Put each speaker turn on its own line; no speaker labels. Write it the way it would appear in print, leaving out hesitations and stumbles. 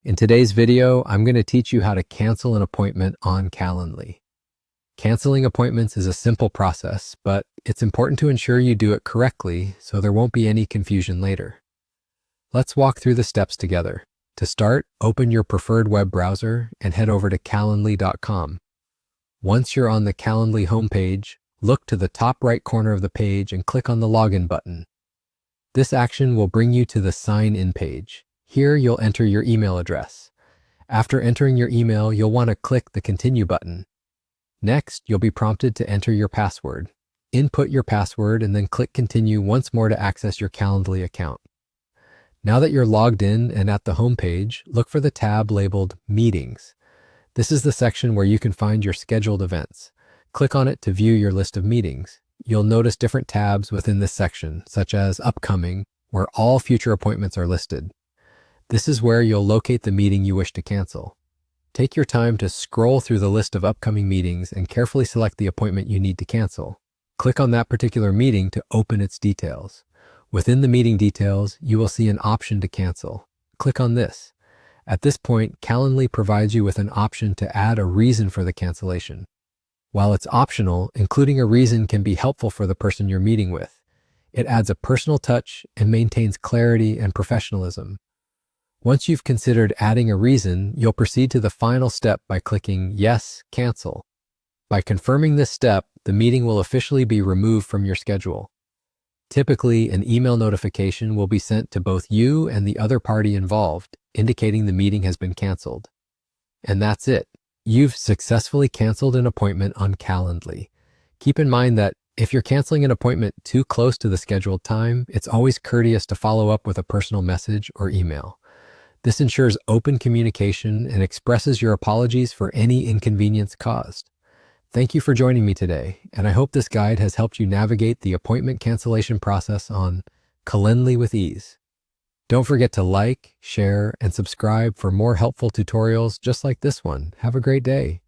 In today's video, I'm going to teach you how to cancel an appointment on Calendly. Canceling appointments is a simple process, but it's important to ensure you do it correctly so there won't be any confusion later. Let's walk through the steps together. To start, open your preferred web browser and head over to calendly.com. Once you're on the Calendly homepage, look to the top right corner of the page and click on the Login button. This action will bring you to the Sign In page. Here, you'll enter your email address. After entering your email, you'll want to click the Continue button. Next, you'll be prompted to enter your password. Input your password and then click Continue once more to access your Calendly account. Now that you're logged in and at the home page, look for the tab labeled Meetings. This is the section where you can find your scheduled events. Click on it to view your list of meetings. You'll notice different tabs within this section, such as Upcoming, where all future appointments are listed. This is where you'll locate the meeting you wish to cancel. Take your time to scroll through the list of upcoming meetings and carefully select the appointment you need to cancel. Click on that particular meeting to open its details. Within the meeting details, you will see an option to cancel. Click on this. At this point, Calendly provides you with an option to add a reason for the cancellation. While it's optional, including a reason can be helpful for the person you're meeting with. It adds a personal touch and maintains clarity and professionalism. Once you've considered adding a reason, you'll proceed to the final step by clicking Yes, Cancel. By confirming this step, the meeting will officially be removed from your schedule. Typically, an email notification will be sent to both you and the other party involved, indicating the meeting has been canceled. And that's it. You've successfully canceled an appointment on Calendly. Keep in mind that if you're canceling an appointment too close to the scheduled time, it's always courteous to follow up with a personal message or email. This ensures open communication and expresses your apologies for any inconvenience caused. Thank you for joining me today, and I hope this guide has helped you navigate the appointment cancellation process on Calendly with ease. Don't forget to like, share, and subscribe for more helpful tutorials just like this one. Have a great day.